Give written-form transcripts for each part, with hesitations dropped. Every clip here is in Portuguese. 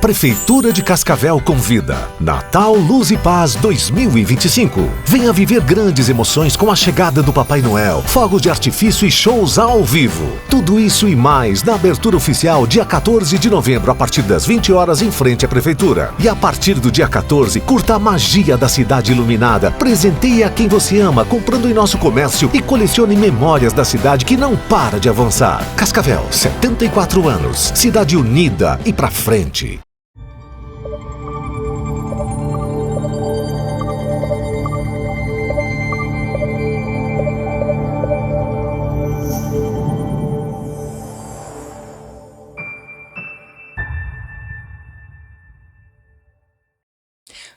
Prefeitura de Cascavel convida Natal Luz e Paz 2025. Venha viver grandes emoções com a chegada do Papai Noel, fogos de artifício e shows ao vivo. Tudo isso e mais na abertura oficial dia 14 de novembro a partir das 20 horas em frente à Prefeitura. E a partir do dia 14, curta a magia da cidade iluminada. Presenteie a quem você ama comprando em nosso comércio e colecione memórias da cidade que não para de avançar. Cascavel, 74 anos. Cidade unida e pra frente.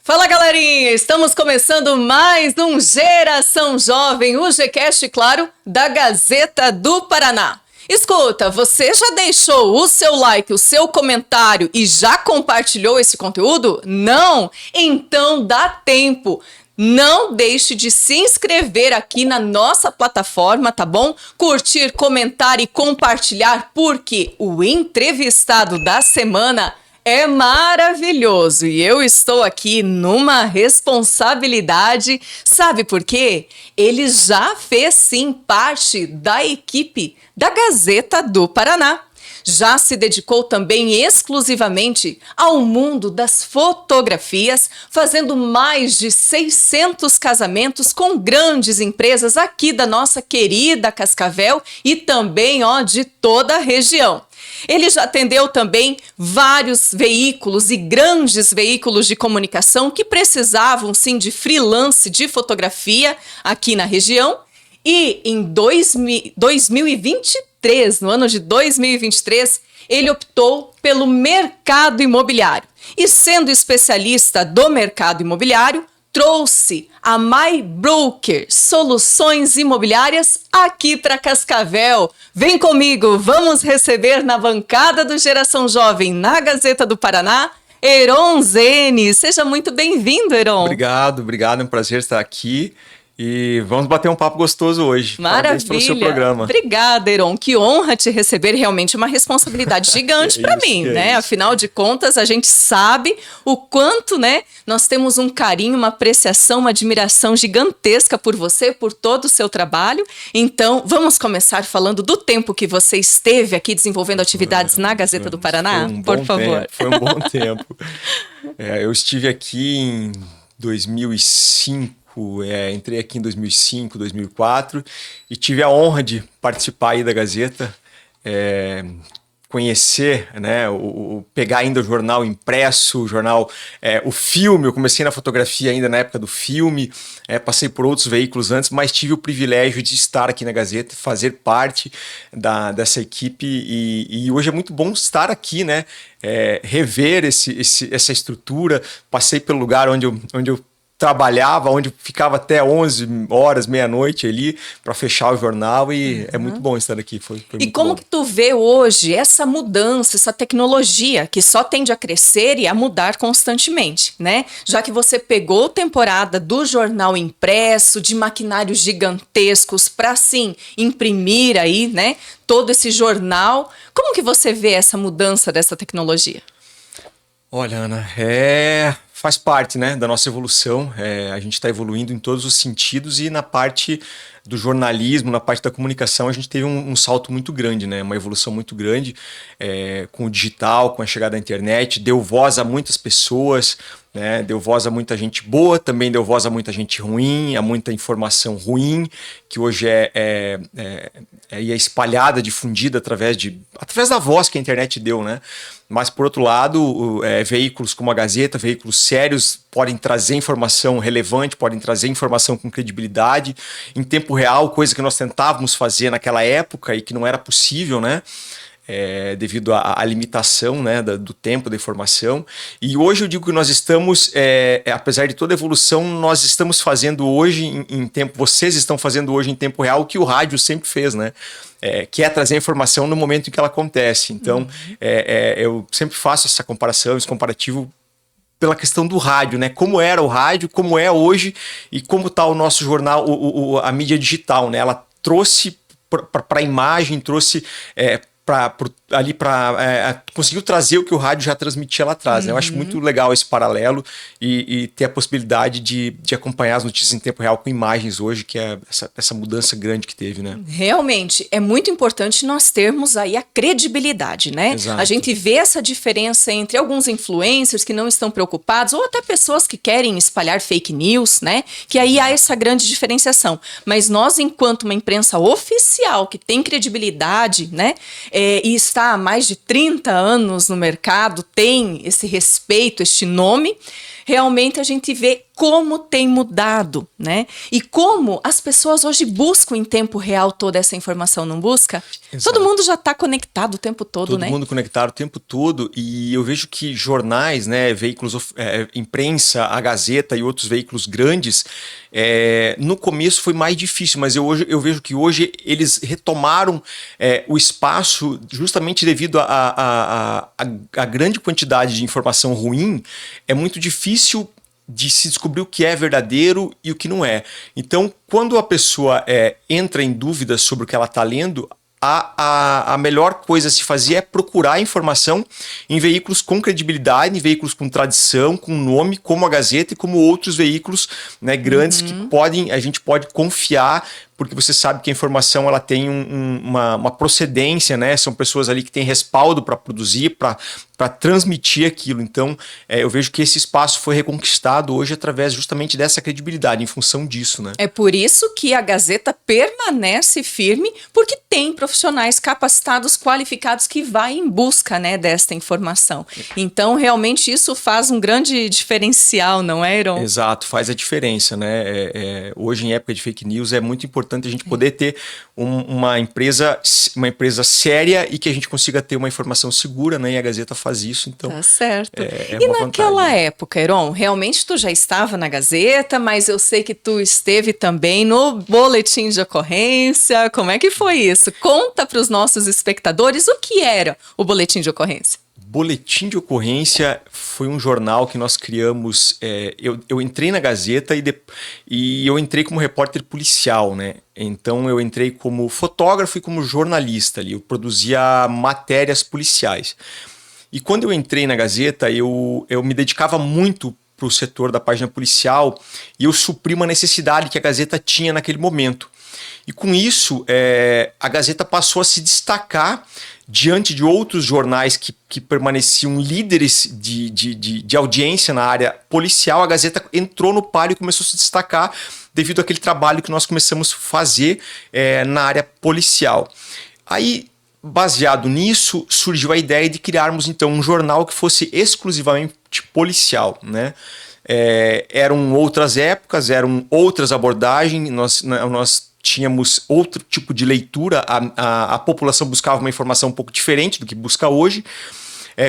Fala, galerinha! Estamos começando mais um Geração Jovem, o Gcast, claro, da Gazeta do Paraná. Escuta, você já deixou o seu like, o seu comentário e já compartilhou esse conteúdo? Não? Então dá tempo! Não deixe de se inscrever aqui na nossa plataforma, tá bom? Curtir, comentar e compartilhar, porque o entrevistado da semana é maravilhoso e eu estou aqui numa responsabilidade, sabe por quê? Ele já fez sim parte da equipe da Gazeta do Paraná. Já se dedicou também exclusivamente ao mundo das fotografias, fazendo mais de 600 casamentos com grandes empresas aqui da nossa querida Cascavel e também de toda a região. Ele já atendeu também vários veículos e grandes veículos de comunicação que precisavam sim de freelance de fotografia aqui na região. E em 2023, no ano de 2023, ele optou pelo mercado imobiliário. E sendo especialista do mercado imobiliário, trouxe a MyBroker, soluções imobiliárias aqui para Cascavel. Vem comigo, vamos receber na bancada do Geração Jovem, na Gazeta do Paraná, Heron Zene. Seja muito bem-vindo, Heron. Obrigado, é um prazer estar aqui. E vamos bater um papo gostoso hoje. Maravilha. Parabéns pelo seu programa. Obrigada, Heron. Que honra te receber. Realmente uma responsabilidade gigante para mim, né? Afinal de contas, a gente sabe o quanto, né? Nós temos um carinho, uma apreciação, uma admiração gigantesca por você, por todo o seu trabalho. Então, vamos começar falando do tempo que você esteve aqui desenvolvendo atividades na Gazeta do Paraná? Por favor. Foi um bom tempo. Eu estive aqui em 2005. Entrei aqui em 2005, 2004 e tive a honra de participar aí da Gazeta, conhecer, né, pegar ainda o jornal impresso, o filme. Eu comecei na fotografia ainda na época do filme, passei por outros veículos antes, mas tive o privilégio de estar aqui na Gazeta, fazer parte dessa equipe e hoje é muito bom estar aqui, né, rever essa estrutura. Passei pelo lugar onde eu trabalhava, onde ficava até 11 horas, meia-noite ali para fechar o jornal e é muito bom estar aqui. Foi e como bom. Que tu vê hoje essa mudança, essa tecnologia que só tende a crescer e a mudar constantemente, né? Já que você pegou temporada do jornal impresso, de maquinários gigantescos para sim imprimir aí, né, todo esse jornal. Como que você vê essa mudança dessa tecnologia? Olha, Ana, faz parte, né, da nossa evolução. A gente está evoluindo em todos os sentidos e na parte do jornalismo, na parte da comunicação, a gente teve um salto muito grande, né, uma evolução muito grande com o digital, com a chegada da internet, deu voz a muitas pessoas, né, deu voz a muita gente boa, também deu voz a muita gente ruim, a muita informação ruim, que hoje é espalhada, difundida através da voz que a internet deu, né? Mas, por outro lado, veículos como a Gazeta, veículos sérios, podem trazer informação relevante, podem trazer informação com credibilidade, em tempo real, coisa que nós tentávamos fazer naquela época e que não era possível, né? Devido à limitação, né, do tempo da informação. E hoje eu digo que nós estamos, apesar de toda a evolução, nós estamos fazendo hoje em tempo, vocês estão fazendo hoje em tempo real o que o rádio sempre fez, né? Que é trazer a informação no momento em que ela acontece. Então, eu sempre faço essa comparação, esse comparativo pela questão do rádio, né? Como era o rádio, como é hoje e como está o nosso jornal, a mídia digital, né? Ela trouxe para a imagem, trouxe para ali para conseguiu trazer o que o rádio já transmitia lá atrás. Né? Eu acho muito legal esse paralelo e ter a possibilidade de acompanhar as notícias em tempo real com imagens hoje, que é essa mudança grande que teve, né? Realmente, é muito importante nós termos aí a credibilidade, né? Exato. A gente vê essa diferença entre alguns influencers que não estão preocupados ou até pessoas que querem espalhar fake news, né? Que aí há essa grande diferenciação. Mas nós, enquanto uma imprensa oficial que tem credibilidade, né? E está há mais de 30 anos no mercado, tem esse respeito, este nome, realmente a gente vê como tem mudado, né? E como as pessoas hoje buscam em tempo real toda essa informação, não busca? Exato. Todo mundo já está conectado o tempo todo, né? Todo mundo conectado o tempo todo, e eu vejo que jornais, né, veículos, imprensa, a Gazeta e outros veículos grandes, no começo foi mais difícil, mas eu vejo que hoje eles retomaram o espaço justamente devido à grande quantidade de informação ruim. É muito difícil de se descobrir o que é verdadeiro e o que não é. Então, quando a pessoa entra em dúvidas sobre o que ela está lendo, a melhor coisa a se fazer é procurar informação em veículos com credibilidade, em veículos com tradição, com nome, como a Gazeta e como outros veículos, né, grandes que a gente pode confiar, porque você sabe que a informação ela tem uma procedência, né? São pessoas ali que têm respaldo para produzir, para transmitir aquilo. Então, eu vejo que esse espaço foi reconquistado hoje através justamente dessa credibilidade, em função disso, né? É por isso que a Gazeta permanece firme, porque tem profissionais capacitados, qualificados, que vai em busca, né, desta informação. Então, realmente, isso faz um grande diferencial, não é, Heron? Exato, faz a diferença, né? Hoje, em época de fake news, é muito importante a gente poder ter uma empresa séria e que a gente consiga ter uma informação segura, né? E a Gazeta faz isso, então... Tá certo. É E uma naquela vantagem. época, Heron, realmente tu já estava na Gazeta, mas eu sei que tu esteve também no boletim de ocorrência. Como é que foi isso? Conta para os nossos espectadores o que era o boletim de ocorrência. Boletim de Ocorrência foi um jornal que nós criamos. Eu entrei na Gazeta e eu entrei como repórter policial, né? Então eu entrei como fotógrafo e como jornalista ali. Eu produzia matérias policiais. E quando eu entrei na Gazeta, eu me dedicava muito para o setor da página policial e eu supri uma necessidade que a Gazeta tinha naquele momento. E com isso, a Gazeta passou a se destacar diante de outros jornais que permaneciam líderes de audiência na área policial. A Gazeta entrou no páreo e começou a se destacar devido àquele trabalho que nós começamos a fazer na área policial. Aí, baseado nisso, surgiu a ideia de criarmos então um jornal que fosse exclusivamente policial, né? Eram outras épocas, eram outras abordagens, nós tínhamos outro tipo de leitura, a população buscava uma informação um pouco diferente do que busca hoje.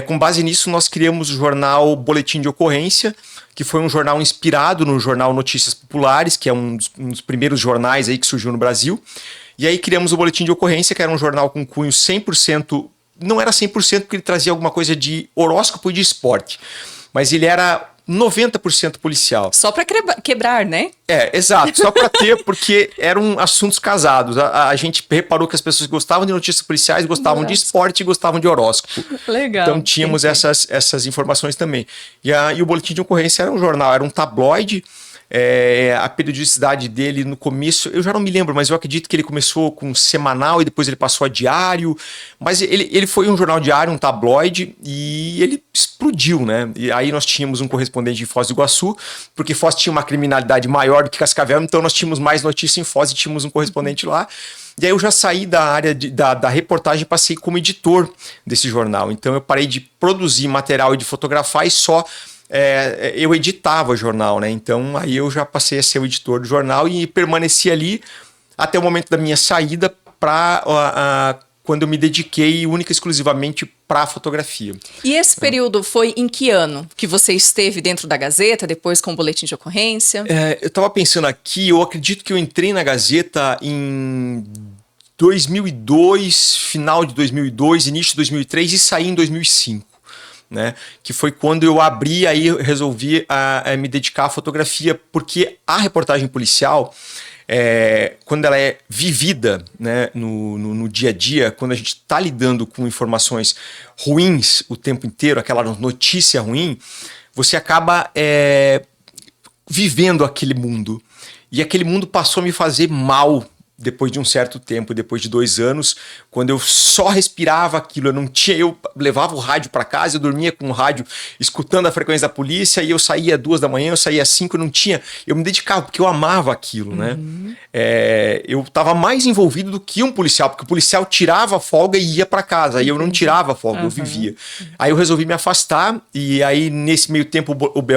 Com base nisso, nós criamos o jornal Boletim de Ocorrência, que foi um jornal inspirado no jornal Notícias Populares, que é um dos primeiros jornais aí que surgiu no Brasil. E aí criamos o Boletim de Ocorrência, que era um jornal com cunho 100%, não era 100% porque ele trazia alguma coisa de horóscopo e de esporte, mas ele era 90% policial. Só para quebrar, né? Exato, só para ter, porque eram assuntos casados. A gente reparou que as pessoas gostavam de notícias policiais, gostavam de esporte e gostavam de horóscopo. Legal. Então tínhamos essas informações também. E o Boletim de Ocorrência era um jornal, era um tabloide. A periodicidade dele no começo, eu já não me lembro, mas eu acredito que ele começou com semanal e depois ele passou a diário, mas ele foi um jornal diário, um tabloide, e ele explodiu, né? E aí nós tínhamos um correspondente em Foz do Iguaçu, porque Foz tinha uma criminalidade maior do que Cascavel, então nós tínhamos mais notícia em Foz e tínhamos um correspondente lá. E aí eu já saí da área da reportagem e passei como editor desse jornal. Então eu parei de produzir material e de fotografar e só eu editava o jornal, né? Então aí eu já passei a ser o editor do jornal e permaneci ali até o momento da minha saída para quando eu me dediquei única e exclusivamente para a fotografia. E esse período foi em que ano que você esteve dentro da Gazeta, depois com o Boletim de Ocorrência? Eu estava pensando aqui, eu acredito que eu entrei na Gazeta em 2002, final de 2002, início de 2003 e saí em 2005. Né? Que foi quando eu abri, aí resolvi me dedicar à fotografia, porque a reportagem policial quando ela é vivida, né, no dia a dia, quando a gente está lidando com informações ruins o tempo inteiro, aquela notícia ruim, você acaba vivendo aquele mundo. E aquele mundo passou a me fazer mal depois de um certo tempo, depois de 2 anos, quando eu só respirava aquilo, eu levava o rádio para casa, eu dormia com o rádio escutando a frequência da polícia, e eu saía 2 da manhã, eu saía 5, eu me dedicava, porque eu amava aquilo, né? Eu estava mais envolvido do que um policial, porque o policial tirava a folga e ia para casa, aí eu não tirava a folga, eu vivia. Aí eu resolvi me afastar, e aí nesse meio tempo o BO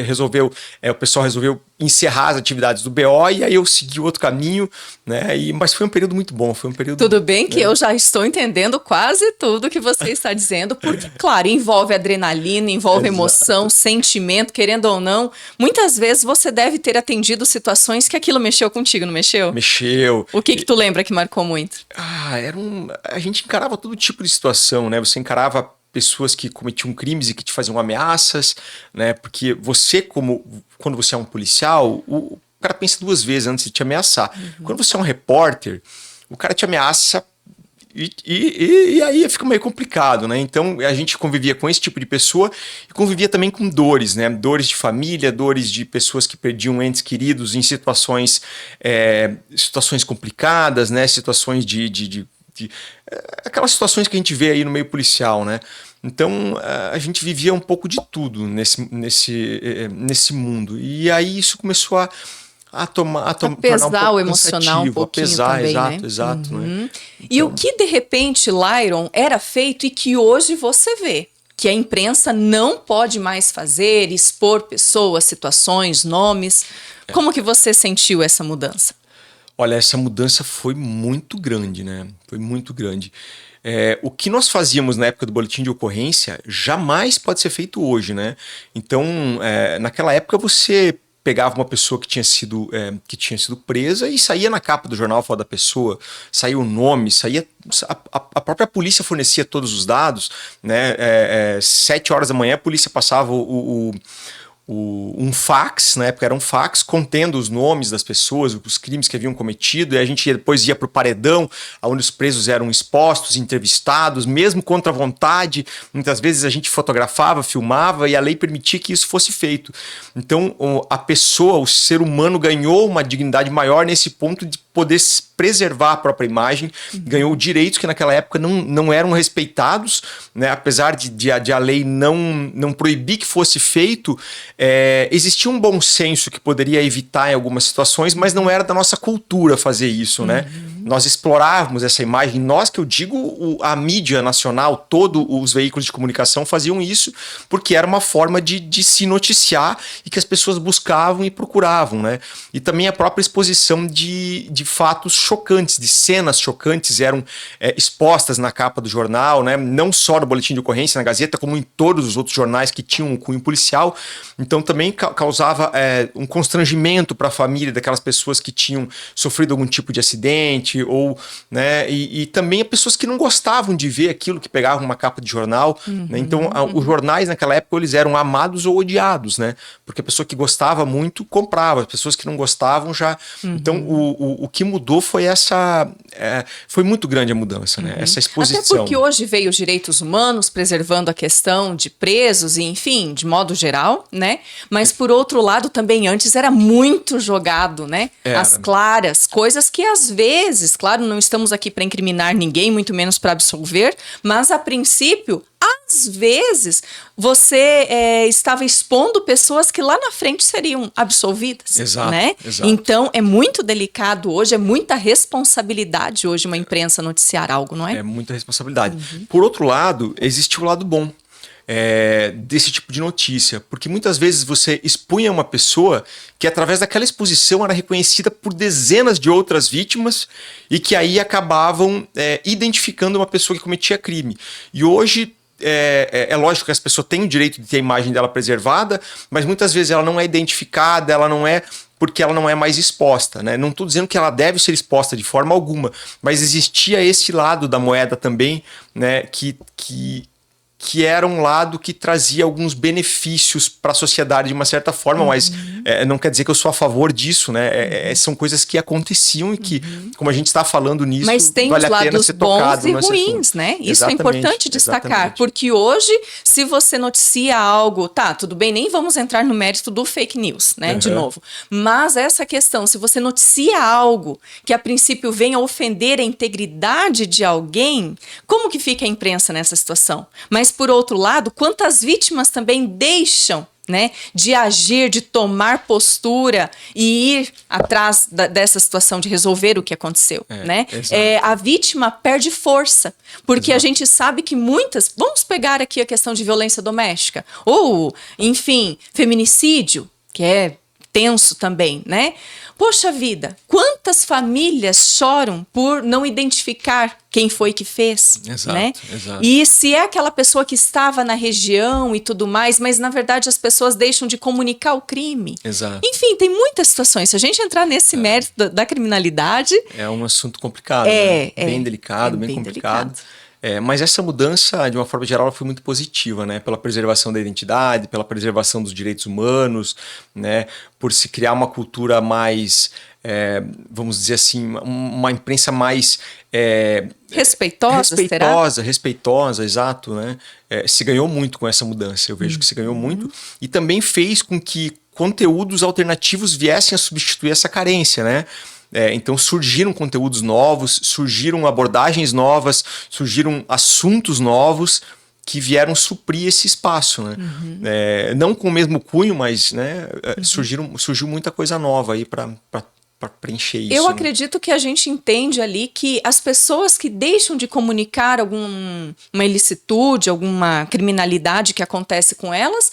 resolveu, o pessoal resolveu encerrar as atividades do BO, e aí eu segui outro caminho, né? Mas foi um período muito bom, foi um período... Tudo bem que eu já estou entendendo quase tudo que você está dizendo, porque, claro, envolve adrenalina, envolve emoção, sentimento, querendo ou não. Muitas vezes você deve ter atendido situações que aquilo mexeu contigo, não mexeu? Mexeu. O que tu lembra que marcou muito? A gente encarava todo tipo de situação, né? Você encarava pessoas que cometiam crimes e que te faziam ameaças, né? Porque você, quando você é um policial, o cara pensa 2 vezes antes de te ameaçar. Quando você é um repórter, o cara te ameaça e aí fica meio complicado, né? Então a gente convivia com esse tipo de pessoa e convivia também com dores, né? Dores de família, dores de pessoas que perdiam entes queridos em situações complicadas, né? Situações aquelas situações que a gente vê aí no meio policial, né? Então a gente vivia um pouco de tudo nesse mundo. E aí isso começou a pesar o emocional um pouquinho também, né? Exato. Né? E o que de repente, Lyron, era feito e que hoje você vê que a imprensa não pode mais fazer, expor pessoas, situações, nomes. Como que você sentiu essa mudança? Olha, essa mudança foi muito grande, né? Foi muito grande. O que nós fazíamos na época do boletim de ocorrência jamais pode ser feito hoje, né? Então, naquela época você pegava uma pessoa que tinha sido presa e saía na capa do jornal a foto da pessoa, saía o nome, a própria polícia fornecia todos os dados, né? 7 horas da manhã a polícia passava um fax, na época era um fax, contendo os nomes das pessoas, os crimes que haviam cometido, e a gente depois ia para o paredão, onde os presos eram expostos, entrevistados, mesmo contra a vontade. Muitas vezes a gente fotografava, filmava, e a lei permitia que isso fosse feito. Então a pessoa, o ser humano, ganhou uma dignidade maior nesse ponto de poder preservar a própria imagem, ganhou direitos que naquela época não eram respeitados, né? Apesar de a lei não proibir que fosse feito, existia um bom senso que poderia evitar em algumas situações, mas não era da nossa cultura fazer isso, né? Nós explorávamos essa imagem, nós que eu digo, a mídia nacional, todos os veículos de comunicação faziam isso, porque era uma forma de se noticiar e que as pessoas buscavam e procuravam, né? E também a própria exposição de fatos chocantes, de cenas chocantes eram expostas na capa do jornal, né? Não só no boletim de ocorrência, na Gazeta, como em todos os outros jornais que tinham um cunho policial. Então também causava um constrangimento para a família daquelas pessoas que tinham sofrido algum tipo de acidente, ou, né? E também pessoas que não gostavam de ver aquilo, que pegavam uma capa de jornal, né? Então os jornais naquela época eles eram amados ou odiados, né? Porque a pessoa que gostava muito comprava, as pessoas que não gostavam já... Então o que mudou foi foi muito grande a mudança, né? Essa exposição. Até porque hoje veio os direitos humanos, preservando a questão de presos, e enfim, de modo geral, né? Mas por outro lado, também antes era muito jogado, né? As claras, coisas que às vezes, claro, não estamos aqui para incriminar ninguém, muito menos para absolver, mas a princípio... Às vezes, você estava expondo pessoas que lá na frente seriam absolvidas. Exato, né? exato. Então, é muito delicado hoje, é muita responsabilidade hoje uma imprensa noticiar algo, não é? É muita responsabilidade. Por outro lado, existe o lado bom desse tipo de notícia, porque muitas vezes você expunha uma pessoa que através daquela exposição era reconhecida por dezenas de outras vítimas e que aí acabavam identificando uma pessoa que cometia crime. E hoje... É lógico que as pessoas têm o direito de ter a imagem dela preservada, mas muitas vezes ela não é identificada, porque ela não é mais exposta, né? Não estou dizendo que ela deve ser exposta de forma alguma, mas existia esse lado da moeda também, né? Que que era um lado que trazia alguns benefícios para a sociedade de uma certa forma, mas não quer dizer que eu sou a favor disso, né? São coisas que aconteciam e que, como a gente está falando nisso, mas tem vale os a pena lados ser bons tocado e nesse ruins, assunto. né? Isso Exatamente, é importante destacar, exatamente. porque hoje, se você noticia algo, tá, tudo bem, nem vamos entrar no mérito do fake news, né, de novo, mas essa questão, se você noticia algo que a princípio venha ofender a integridade de alguém, como que fica a imprensa nessa situação? Mas, por outro lado, quantas vítimas também deixam, né, de agir, de tomar postura e ir atrás dessa situação, de resolver o que aconteceu, né? A vítima perde força, porque a gente sabe que muitas... Vamos pegar aqui a questão de violência doméstica, ou, enfim, feminicídio, que é tenso também, né? Poxa vida, quantas famílias choram por não identificar quem foi que fez, Exato, né? exato. E se é aquela pessoa que estava na região e tudo mais, mas na verdade as pessoas deixam de comunicar o crime. Exato. Enfim, tem muitas situações. Se a gente entrar nesse mérito da criminalidade... É um assunto complicado, né? Bem delicado, bem complicado. delicado. Mas essa mudança, de uma forma geral, ela foi muito positiva, né? Pela preservação da identidade, pela preservação dos direitos humanos, né? Por se criar uma cultura mais, vamos dizer assim, uma imprensa mais... respeitosa, exato, né? Se ganhou muito com essa mudança, eu vejo que se ganhou muito. E também fez com que conteúdos alternativos viessem a substituir essa carência, né? Então surgiram conteúdos novos, surgiram abordagens novas, surgiram assuntos novos que vieram suprir esse espaço, né? Não com o mesmo cunho, mas, né, surgiu muita coisa nova aí para preencher isso. Eu né? acredito que a gente entende ali que as pessoas que deixam de comunicar alguma ilicitude, alguma criminalidade que acontece com elas,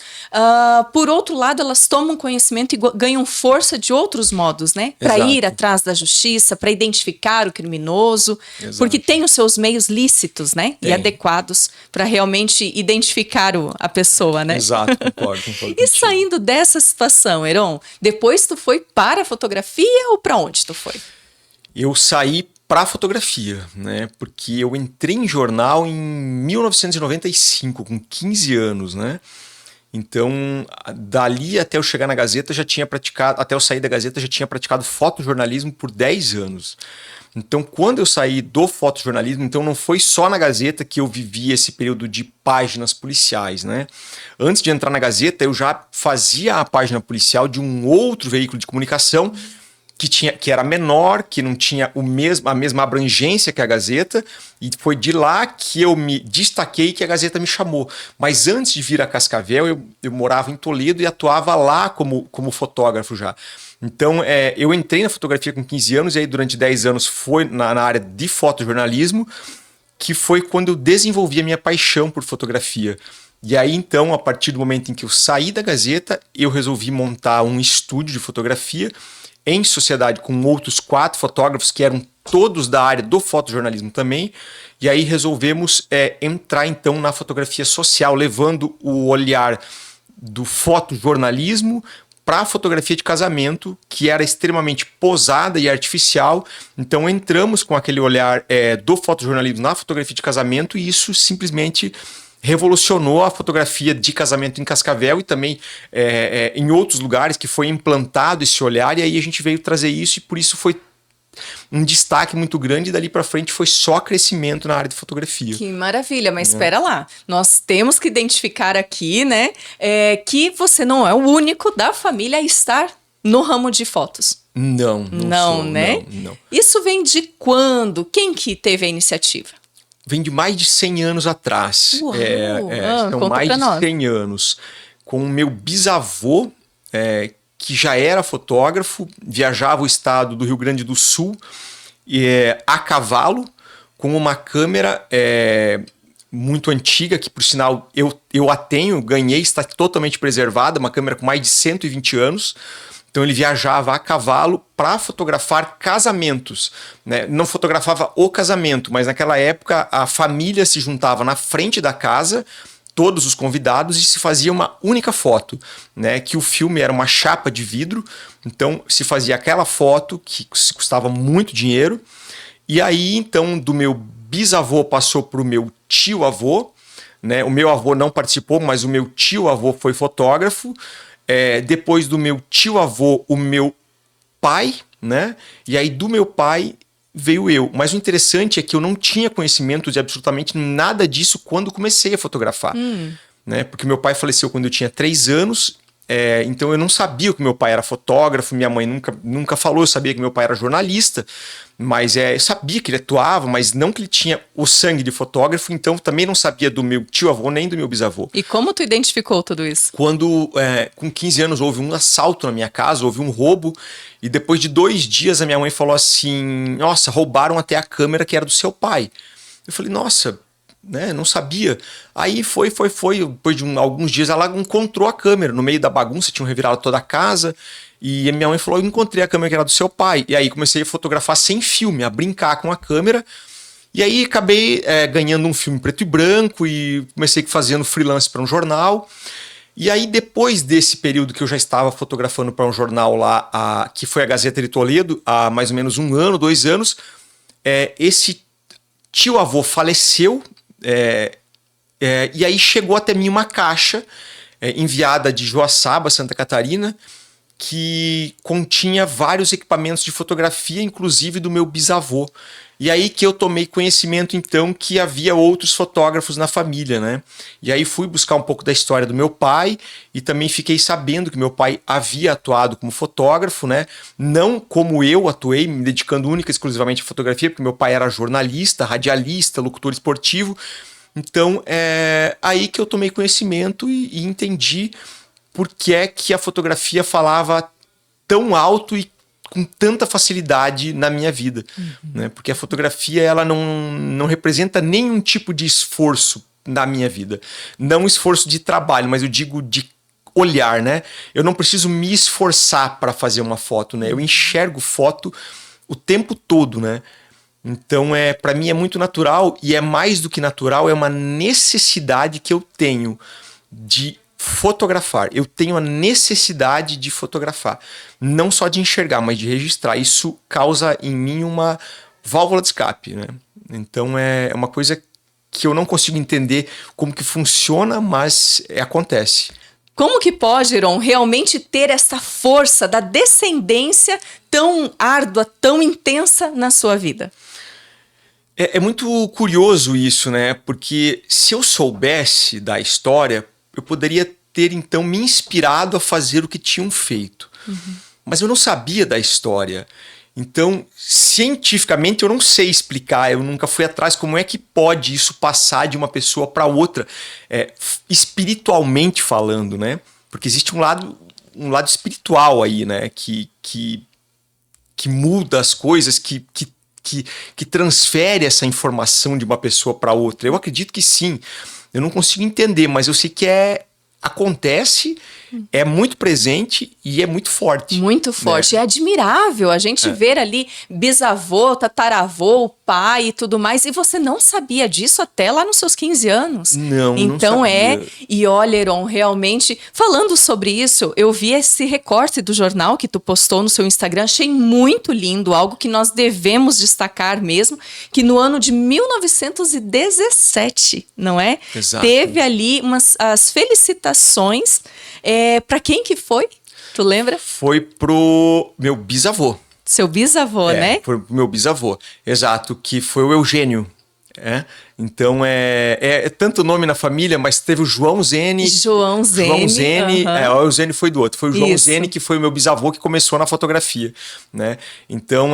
por outro lado, elas tomam conhecimento e ganham força de outros modos, né? Para ir atrás da justiça, para identificar o criminoso, porque tem os seus meios lícitos, né? E adequados para realmente identificar a pessoa, né? Exato, concordo. E saindo dessa situação, Heron, depois tu foi para a fotografia ou para onde tu foi? Eu saí para fotografia, né? Porque eu entrei em jornal em 1995, com 15 anos, né? Então, dali até eu chegar na Gazeta, até eu sair da Gazeta, já tinha praticado fotojornalismo por 10 anos. Então, quando eu saí do fotojornalismo, então não foi só na Gazeta que eu vivi esse período de páginas policiais, né? Antes de entrar na Gazeta, eu já fazia a página policial de um outro veículo de comunicação que era menor, que não tinha a mesma abrangência que a Gazeta, e foi de lá que eu me destaquei, que a Gazeta me chamou. Mas antes de vir a Cascavel, eu morava em Toledo e atuava lá como fotógrafo já. Então, eu entrei na fotografia com 15 anos, e aí durante 10 anos foi na área de fotojornalismo, que foi quando eu desenvolvi a minha paixão por fotografia. E aí, então, a partir do momento em que eu saí da Gazeta, eu resolvi montar um estúdio de fotografia, em sociedade com outros 4 fotógrafos que eram todos da área do fotojornalismo também, e aí resolvemos entrar então na fotografia social, levando o olhar do fotojornalismo para a fotografia de casamento, que era extremamente posada e artificial. Então entramos com aquele olhar do fotojornalismo na fotografia de casamento, e isso simplesmente revolucionou a fotografia de casamento em Cascavel e também em outros lugares que foi implantado esse olhar, e aí a gente veio trazer isso, e por isso foi um destaque muito grande, e dali para frente foi só crescimento na área de fotografia. Que maravilha, mas espera lá, nós temos que identificar aqui, né, que você não é o único da família a estar no ramo de fotos. Não sou, né? Não. Isso vem de quando? Quem que teve a iniciativa? Vem de mais de 100 anos atrás. Uau! São Conta mais pra de nós. 100 anos. Com o meu bisavô, que já era fotógrafo, viajava o estado do Rio Grande do Sul a cavalo, com uma câmera muito antiga, que por sinal eu a tenho, ganhei, está totalmente preservada, uma câmera com mais de 120 anos. Então ele viajava a cavalo para fotografar casamentos, né? Não fotografava o casamento, mas naquela época a família se juntava na frente da casa, todos os convidados, e se fazia uma única foto, né? Que o filme era uma chapa de vidro, então se fazia aquela foto que custava muito dinheiro. E aí então do meu bisavô passou para o meu tio-avô, né? O meu avô não participou, mas o meu tio-avô foi fotógrafo. Depois do meu tio-avô, o meu pai, né? E aí do meu pai veio eu. Mas o interessante é que eu não tinha conhecimento de absolutamente nada disso quando comecei a fotografar. Né? Porque meu pai faleceu quando eu tinha 3 anos. Então eu não sabia que meu pai era fotógrafo, minha mãe nunca falou, eu sabia que meu pai era jornalista, mas eu sabia que ele atuava, mas não que ele tinha o sangue de fotógrafo, então também não sabia do meu tio-avô nem do meu bisavô. E como tu identificou tudo isso? Quando, com 15 anos, houve um assalto na minha casa, houve um roubo, e depois de 2 dias a minha mãe falou assim, nossa, roubaram até a câmera que era do seu pai. Eu falei, nossa... né? Não sabia. Aí foi. Depois de alguns dias ela encontrou a câmera no meio da bagunça, tinham revirado toda a casa. E a minha mãe falou: eu encontrei a câmera que era do seu pai. E aí comecei a fotografar sem filme, a brincar com a câmera. E aí acabei ganhando um filme preto e branco e comecei fazendo freelance para um jornal. E aí depois desse período que eu já estava fotografando para um jornal lá, que foi a Gazeta de Toledo, há mais ou menos 1 ano, 2 anos, esse tio-avô faleceu. E aí chegou até mim uma caixa enviada de Joaçaba, Santa Catarina, que continha vários equipamentos de fotografia, inclusive do meu bisavô. E aí que eu tomei conhecimento, então, que havia outros fotógrafos na família, né? E aí fui buscar um pouco da história do meu pai e também fiquei sabendo que meu pai havia atuado como fotógrafo, né? Não como eu atuei, me dedicando única e exclusivamente à fotografia, porque meu pai era jornalista, radialista, locutor esportivo. Então, aí que eu tomei conhecimento e entendi por que é que a fotografia falava tão alto e com tanta facilidade na minha vida, né? Porque a fotografia ela não representa nenhum tipo de esforço na minha vida. Não esforço de trabalho, mas eu digo de olhar, né? Eu não preciso me esforçar para fazer uma foto, né? Eu enxergo foto o tempo todo, né? Então, para mim é muito natural e é mais do que natural, é uma necessidade que eu tenho de fotografar. Eu tenho a necessidade de fotografar. Não só de enxergar, mas de registrar. Isso causa em mim uma válvula de escape, né? Então é uma coisa que eu não consigo entender como que funciona, mas acontece. Como que pode, Heron, realmente ter essa força da descendência tão árdua, tão intensa na sua vida? É muito curioso isso, né? Porque se eu soubesse da história, eu poderia ter, então, me inspirado a fazer o que tinham feito. Mas eu não sabia da história. Então, cientificamente, eu não sei explicar, eu nunca fui atrás como é que pode isso passar de uma pessoa para outra, espiritualmente falando, né? Porque existe um lado espiritual aí, né? Que muda as coisas, que transfere essa informação de uma pessoa para outra. Eu acredito que sim. Eu não consigo entender, mas eu sei que acontece, é muito presente e é muito forte. Muito forte. É admirável a gente ver ali bisavô, tataravô, pai e tudo mais. E você não sabia disso até lá nos seus 15 anos. Não, então não sabia. E olha, Heron, realmente, falando sobre isso, eu vi esse recorte do jornal que tu postou no seu Instagram, achei muito lindo, algo que nós devemos destacar mesmo, que no ano de 1917, não é? Exato. Teve ali as felicitações. Para quem que foi? Tu lembra? Foi pro meu bisavô. Seu bisavô, né? Foi pro meu bisavô, exato, que foi o Eugênio. Então tanto nome na família, mas teve o João Zene. João Zene. O Eugênio foi do outro. Foi o João Isso. Zene, que foi o meu bisavô que começou na fotografia, né? Então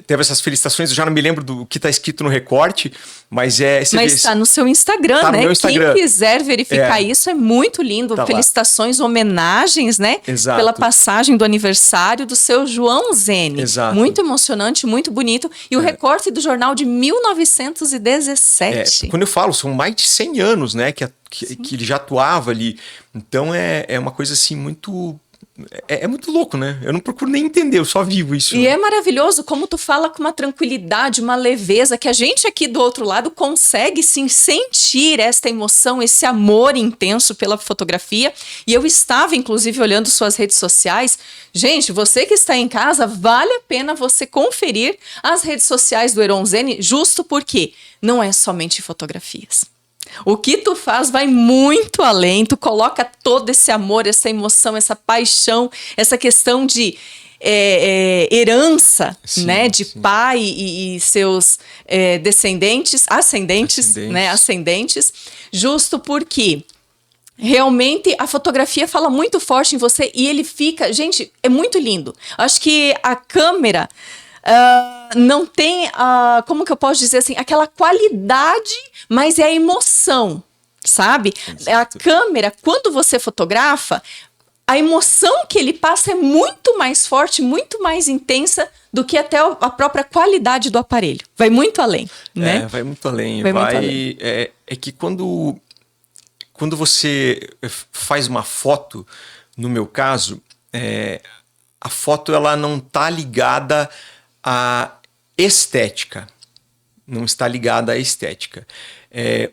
teve essas felicitações, eu já não me lembro do que está escrito no recorte, mas está no seu Instagram, tá né? No meu Instagram. Quem quiser verificar isso, é muito lindo. Tá Felicitações, homenagens, né? Exato. Pela passagem do aniversário do seu João Zene. Exato. Muito emocionante, muito bonito. E o recorte do jornal de 1917. Quando eu falo, são mais de 100 anos, né? Que ele já atuava ali. Então é uma coisa assim muito... É muito louco, né? Eu não procuro nem entender, eu só vivo isso. E é maravilhoso como tu fala com uma tranquilidade, uma leveza, que a gente aqui do outro lado consegue sim sentir esta emoção, esse amor intenso pela fotografia. E eu estava, inclusive, olhando suas redes sociais. Gente, você que está em casa, vale a pena você conferir as redes sociais do Heron Zene, justo porque não é somente fotografias. O que tu faz vai muito além, tu coloca todo esse amor, essa emoção, essa paixão, essa questão de herança, Sim, né, de sim. pai e seus ascendentes, né, ascendentes, justo porque realmente a fotografia fala muito forte em você e ele fica... Gente, é muito lindo. Acho que a câmera não tem, como que eu posso dizer assim, aquela qualidade, mas é a emoção, sabe? Exato. A câmera, quando você fotografa, a emoção que ele passa é muito mais forte, muito mais intensa do que até a própria qualidade do aparelho. Vai muito além, né? Vai muito além. Vai muito além. É que quando você faz uma foto, no meu caso, a foto ela não está ligada à estética. Não está ligada à estética.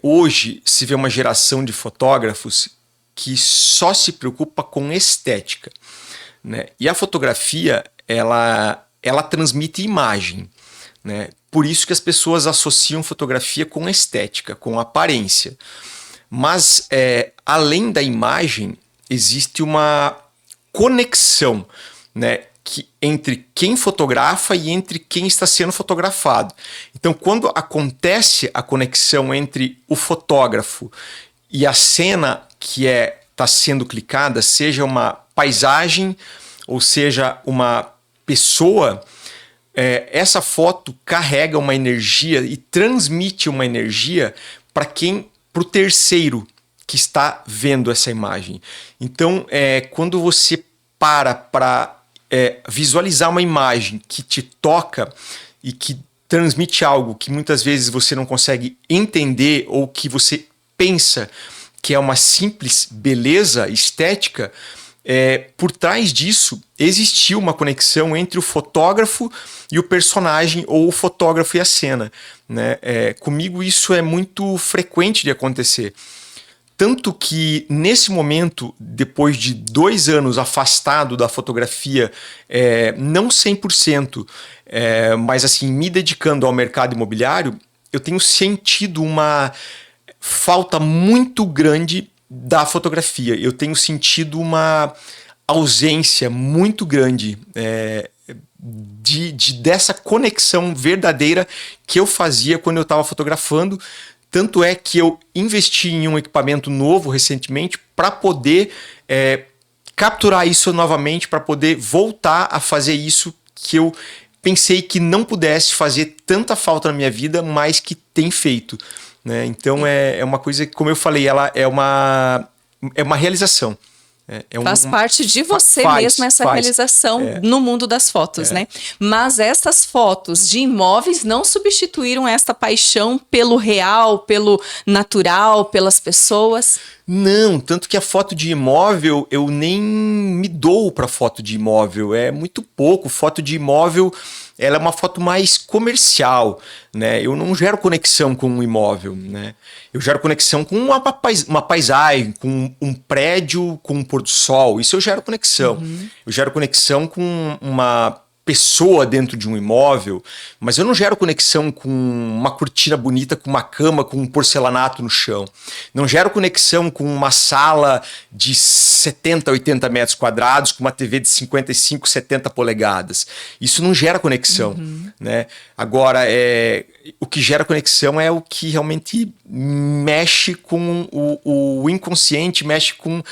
Hoje se vê uma geração de fotógrafos que só se preocupa com estética, né? E a fotografia, ela transmite imagem, né? Por isso que as pessoas associam fotografia com estética, com aparência. Mas, além da imagem, existe uma conexão, né, entre quem fotografa e entre quem está sendo fotografado. Então, quando acontece a conexão entre o fotógrafo e a cena que está sendo clicada, seja uma paisagem ou seja uma pessoa, essa foto carrega uma energia e transmite uma energia para o terceiro que está vendo essa imagem. Então, quando você para visualizar uma imagem que te toca e que transmite algo que muitas vezes você não consegue entender ou que você pensa que é uma simples beleza estética, por trás disso existiu uma conexão entre o fotógrafo e o personagem, ou o fotógrafo e a cena, né? Comigo isso é muito frequente de acontecer. Tanto que nesse momento, depois de 2 anos afastado da fotografia, não 100%, mas assim, me dedicando ao mercado imobiliário, eu tenho sentido uma falta muito grande da fotografia. Eu tenho sentido uma ausência muito grande dessa conexão verdadeira que eu fazia quando eu estava fotografando. Tanto é que eu investi em um equipamento novo recentemente para poder capturar isso novamente, para poder voltar a fazer isso que eu pensei que não pudesse fazer tanta falta na minha vida, mas que tem feito, né? Então é uma coisa que, como eu falei, ela é uma realização. Faz parte de você mesmo essa realização no mundo das fotos, né? Mas essas fotos de imóveis não substituíram esta paixão pelo real, pelo natural, pelas pessoas? Não, tanto que a foto de imóvel eu nem me dou para foto de imóvel, é muito pouco. Foto de imóvel, ela é uma foto mais comercial, né? Eu não gero conexão com um imóvel, né? Eu gero conexão com uma paisagem, com um prédio, com um pôr do sol. Isso eu gero conexão. Eu gero conexão com uma pessoa dentro de um imóvel, mas eu não gero conexão com uma cortina bonita, com uma cama, com um porcelanato no chão. Não gero conexão com uma sala de 70, 80 metros quadrados, com uma TV de 55, 70 polegadas. Isso não gera conexão, né? Agora, o que gera conexão é o que realmente mexe com o inconsciente, mexe com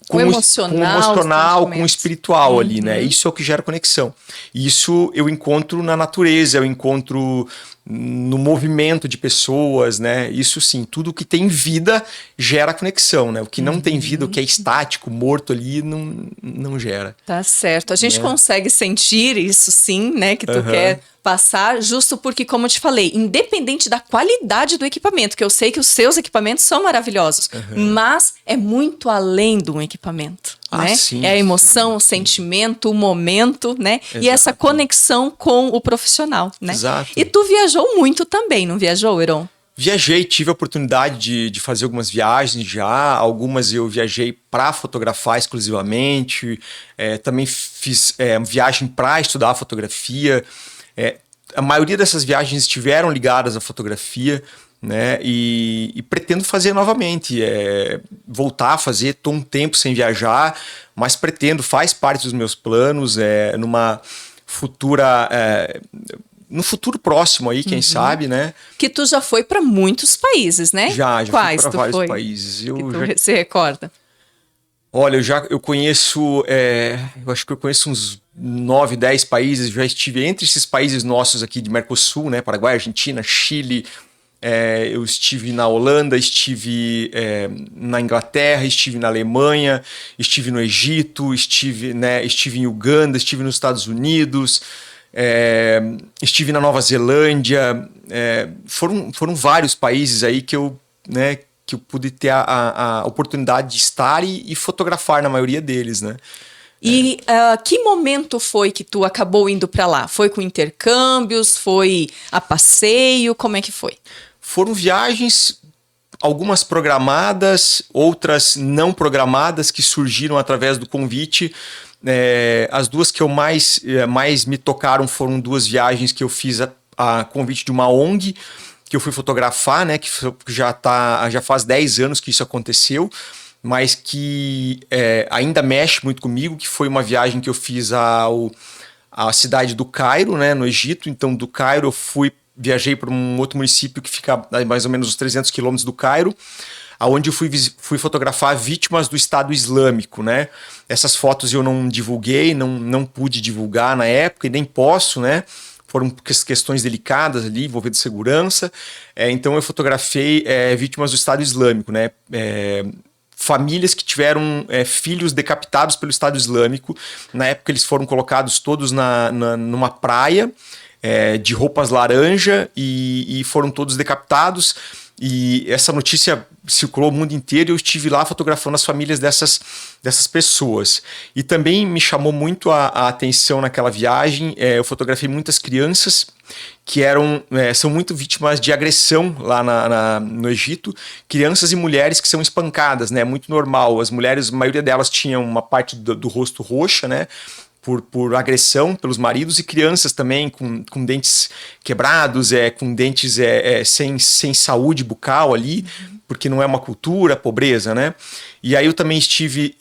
o emocional, com o espiritual ali, né? Isso é o que gera conexão. Isso eu encontro na natureza, eu encontro no movimento de pessoas, né? Isso sim, tudo que tem vida gera conexão, né? O que não tem vida, o que é estático, morto ali, não gera. Tá certo. A gente consegue sentir isso sim, né? Que tu quer passar, justo porque, como eu te falei, independente da qualidade do equipamento, que eu sei que os seus equipamentos são maravilhosos, mas é muito além de um equipamento, né? Sim, é a emoção, o sentimento, o momento, né? E essa conexão com o profissional, né? Exato. E tu viajou muito também, não viajou, Heron? Viajei, tive a oportunidade de fazer algumas viagens já, algumas eu viajei para fotografar exclusivamente, também fiz viagem para estudar fotografia. A maioria dessas viagens estiveram ligadas à fotografia, né? E pretendo fazer novamente, voltar a fazer. Estou um tempo sem viajar, mas pretendo, faz parte dos meus planos, numa futura... no futuro próximo aí, quem sabe, né? Que tu já foi para muitos países, né? Já Quais fui para vários foi países. que tu se recorda? Olha, eu conheço, eu acho que eu conheço uns 9, 10 países, já estive entre esses países nossos aqui de Mercosul, né? Paraguai, Argentina, Chile, eu estive na Holanda, estive na Inglaterra, estive na Alemanha, estive no Egito, estive em Uganda, estive nos Estados Unidos, estive na Nova Zelândia, foram vários países aí que eu pude ter a oportunidade de estar e fotografar na maioria deles, né? E que momento foi que tu acabou indo para lá? Foi com intercâmbios? Foi a passeio? Como é que foi? Foram viagens, algumas programadas, outras não programadas, que surgiram através do convite. As duas que eu mais me tocaram foram duas viagens que eu fiz a convite de uma ONG, que eu fui fotografar, né, que já faz 10 anos que isso aconteceu, mas que ainda mexe muito comigo, que foi uma viagem que eu fiz à cidade do Cairo, né, no Egito. Então, do Cairo eu viajei para um outro município que fica a mais ou menos uns 300 quilômetros do Cairo, onde eu fui fotografar vítimas do Estado Islâmico, né? Essas fotos eu não divulguei, não pude divulgar na época e nem posso, né? Foram questões delicadas ali, envolvendo segurança. Então eu fotografei vítimas do Estado Islâmico, né? Famílias que tiveram filhos decapitados pelo Estado Islâmico. Na época eles foram colocados todos numa praia, de roupas laranja, e foram todos decapitados. E essa notícia circulou o mundo inteiro e eu estive lá fotografando as famílias dessas pessoas. E também me chamou muito a atenção naquela viagem, eu fotografei muitas crianças que são muito vítimas de agressão lá no Egito, crianças e mulheres que são espancadas, né? Muito normal. As mulheres, a maioria delas tinham uma parte do rosto roxa, né? Por agressão pelos maridos, e crianças também com dentes quebrados, com dentes sem saúde bucal ali, porque não é uma cultura, pobreza, né? E aí eu também estive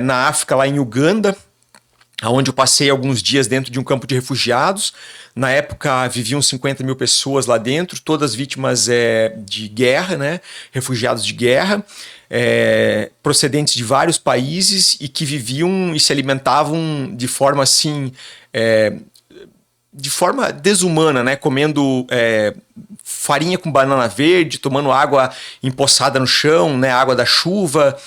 na África, lá em Uganda, onde eu passei alguns dias dentro de um campo de refugiados. Na época viviam 50 mil pessoas lá dentro, todas vítimas de guerra, né? Refugiados de guerra, procedentes de vários países e que viviam e se alimentavam de forma assim, de forma desumana, né? Comendo farinha com banana verde, tomando água empoçada no chão, né? Água da chuva,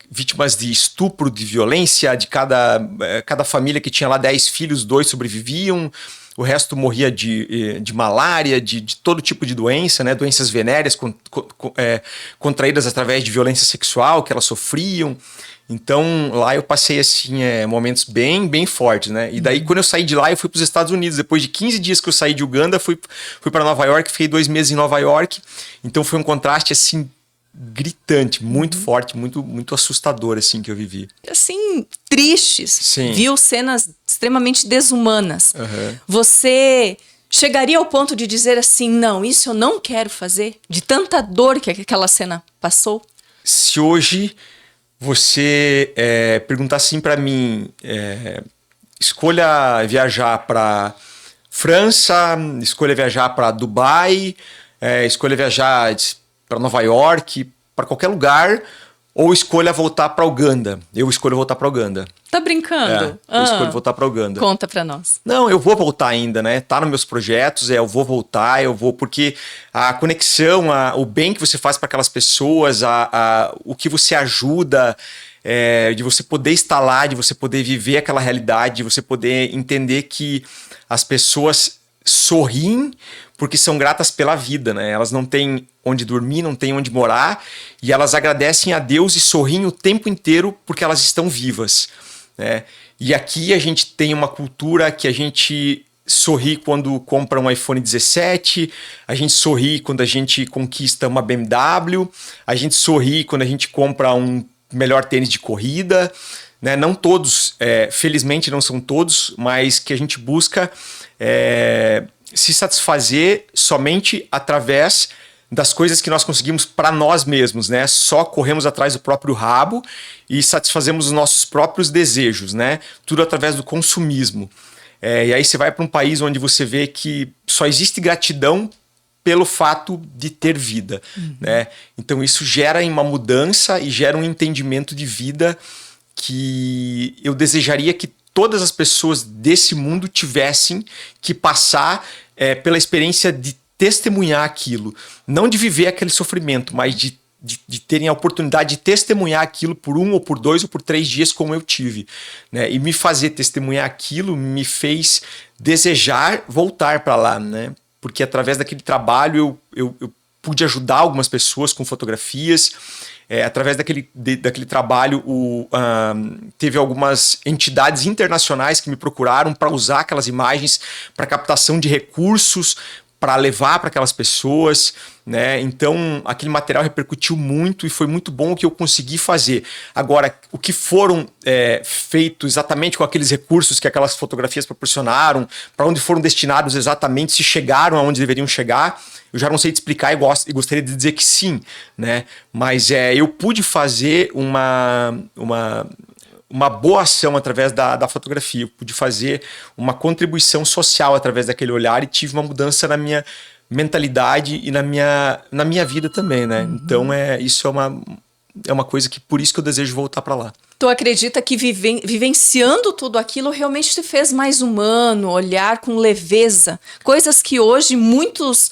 vítimas de estupro, de violência. De cada família que tinha lá 10 filhos, 2 sobreviviam, o resto morria de malária, de todo tipo de doença, né? Doenças venéreas contraídas através de violência sexual que elas sofriam. Então lá eu passei assim, momentos bem, bem fortes, né? E daí quando eu saí de lá eu fui para os Estados Unidos. Depois de 15 dias que eu saí de Uganda, fui para Nova York, fiquei 2 meses em Nova York. Então foi um contraste assim gritante, muito forte, muito, muito assustador assim que eu vivi. Assim, tristes. Sim. Viu cenas extremamente desumanas. Uhum. Você chegaria ao ponto de dizer assim, não, isso eu não quero fazer? De tanta dor que aquela cena passou? Se hoje você perguntar assim para mim, escolha viajar para França, escolha viajar para Dubai, escolha viajar para Nova York, para qualquer lugar, ou escolha voltar para Uganda. Eu escolho voltar para Uganda. Tá brincando? Eu escolho voltar para Uganda. Conta para nós. Não, eu vou voltar ainda, né? Tá nos meus projetos, eu vou voltar, porque a conexão, o bem que você faz para aquelas pessoas, o que você ajuda, de você poder estar lá, de você poder viver aquela realidade, de você poder entender que as pessoas sorriem porque são gratas pela vida, né? Elas não têm onde dormir, não têm onde morar, e elas agradecem a Deus e sorriem o tempo inteiro porque elas estão vivas, né? E aqui a gente tem uma cultura que a gente sorri quando compra um iPhone 17, a gente sorri quando a gente conquista uma BMW, a gente sorri quando a gente compra um melhor tênis de corrida, né? Não todos, felizmente não são todos, mas que a gente busca se satisfazer somente através das coisas que nós conseguimos para nós mesmos, né? Só corremos atrás do próprio rabo e satisfazemos os nossos próprios desejos, né? Tudo através do consumismo. E aí você vai para um país onde você vê que só existe gratidão pelo fato de ter vida, né? Então isso gera uma mudança e gera um entendimento de vida que eu desejaria que todas as pessoas desse mundo tivessem que passar pela experiência de testemunhar aquilo, não de viver aquele sofrimento, mas de terem a oportunidade de testemunhar aquilo por 1 ou por 2 ou por 3 dias como eu tive, né? E me fazer testemunhar aquilo me fez desejar voltar para lá, né? Porque através daquele trabalho eu pude ajudar algumas pessoas com fotografias. Através daquele trabalho teve algumas entidades internacionais que me procuraram para usar aquelas imagens para captação de recursos, para levar para aquelas pessoas, né? Então aquele material repercutiu muito e foi muito bom o que eu consegui fazer. Agora, o que foram feito exatamente com aqueles recursos que aquelas fotografias proporcionaram, para onde foram destinados exatamente, se chegaram aonde deveriam chegar, eu já não sei te explicar e gostaria de dizer que sim, né? Mas eu pude fazer uma boa ação através da fotografia. Eu pude fazer uma contribuição social através daquele olhar e tive uma mudança na minha mentalidade e na minha vida também, né? Então isso é uma coisa que por isso que eu desejo voltar para lá. Tu acredita que vivenciando tudo aquilo realmente te fez mais humano, olhar com leveza, coisas que hoje muitos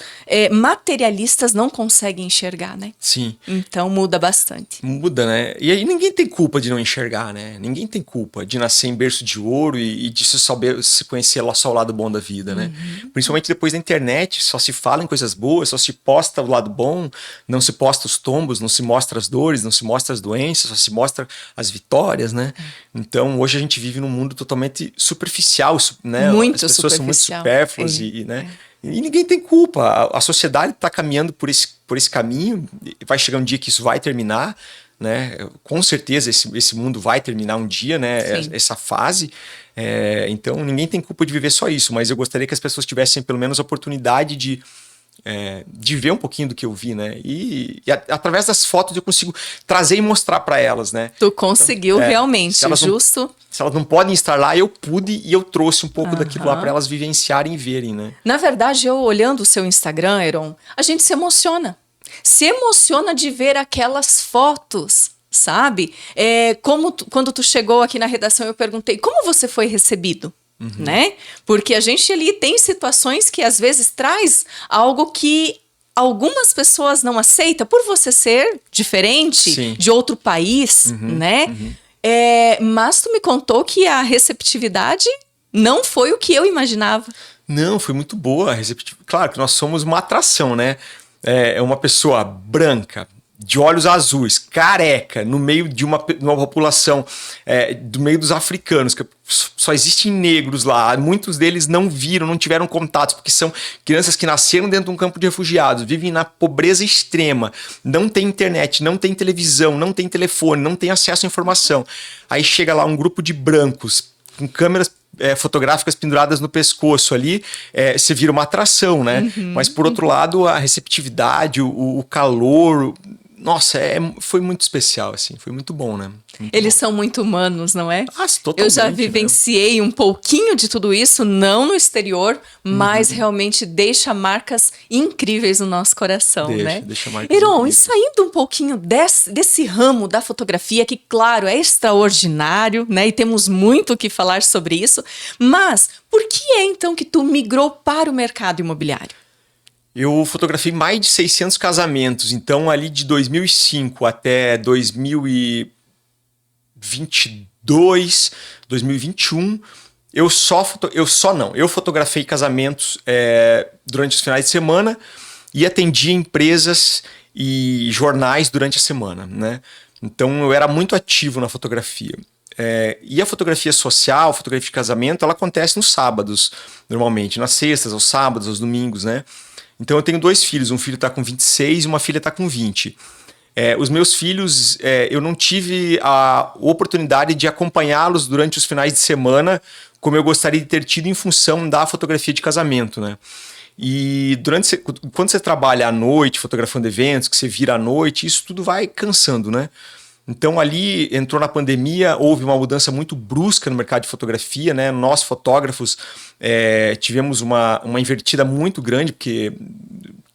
materialistas não conseguem enxergar, né? Sim. Então muda bastante. Muda, né? E aí ninguém tem culpa de não enxergar, né? Ninguém tem culpa de nascer em berço de ouro e de se conhecer só o lado bom da vida, né? Principalmente depois da internet, só se fala em coisas boas, só se posta o lado bom, não se posta os tombos, não se mostra as dores, não se mostra as doenças, só se mostra as vitórias, né? Então hoje a gente vive num mundo totalmente superficial, né? Muito as pessoas são muito supérfluas né? E ninguém tem culpa. A sociedade está caminhando por esse caminho, vai chegar um dia que isso vai terminar, né? Com certeza esse mundo vai terminar um dia, né? Essa fase. Então ninguém tem culpa de viver só isso, mas eu gostaria que as pessoas tivessem pelo menos a oportunidade de ver um pouquinho do que eu vi, né? E através das fotos eu consigo trazer e mostrar para elas, né? Tu conseguiu realmente, justo. Se elas não podem estar lá, eu pude e eu trouxe um pouco daquilo lá para elas vivenciarem e verem, né? Na verdade, eu olhando o seu Instagram, Heron, a gente se emociona. Se emociona de ver aquelas fotos, sabe? Quando tu chegou aqui na redação, eu perguntei, como você foi recebido? Né? Porque a gente ali tem situações que às vezes traz algo que algumas pessoas não aceitam por você ser diferente, de outro país, né? Mas tu me contou que a receptividade não foi o que eu imaginava. Não, foi muito boa a receptividade. Claro que nós somos uma atração, né? É uma pessoa branca, de olhos azuis, careca, no meio de uma população, do meio dos africanos, que só existem negros lá, muitos deles não viram, não tiveram contatos, porque são crianças que nasceram dentro de um campo de refugiados, vivem na pobreza extrema, não tem internet, não tem televisão, não tem telefone, não tem acesso à informação. Aí chega lá um grupo de brancos com câmeras fotográficas penduradas no pescoço ali, você vira uma atração, né? Mas por outro lado, a receptividade, o calor... Nossa, foi muito especial, assim, foi muito bom, né? Eles são muito humanos, não é? Totalmente. Eu já vivenciei um pouquinho de tudo isso, não no exterior, mas realmente deixa marcas incríveis no nosso coração, né? Deixa marcas Heron, incríveis. E saindo um pouquinho desse ramo da fotografia, que claro, é extraordinário, né? E temos muito o que falar sobre isso, mas por que então que tu migrou para o mercado imobiliário? Eu fotografei mais de 600 casamentos, então ali de 2005 até 2022, 2021, eu fotografei casamentos durante os finais de semana e atendia empresas e jornais durante a semana, né? Então eu era muito ativo na fotografia. E a fotografia social, a fotografia de casamento, ela acontece nos sábados, normalmente, nas sextas, aos sábados, aos domingos, né? Então eu tenho 2 filhos, um filho está com 26 e uma filha está com 20. Os meus filhos, eu não tive a oportunidade de acompanhá-los durante os finais de semana como eu gostaria de ter tido em função da fotografia de casamento, né? E quando você trabalha à noite, fotografando eventos, que você vira à noite, isso tudo vai cansando, né? Então ali entrou na pandemia, houve uma mudança muito brusca no mercado de fotografia, né? Nós fotógrafos tivemos uma invertida muito grande, porque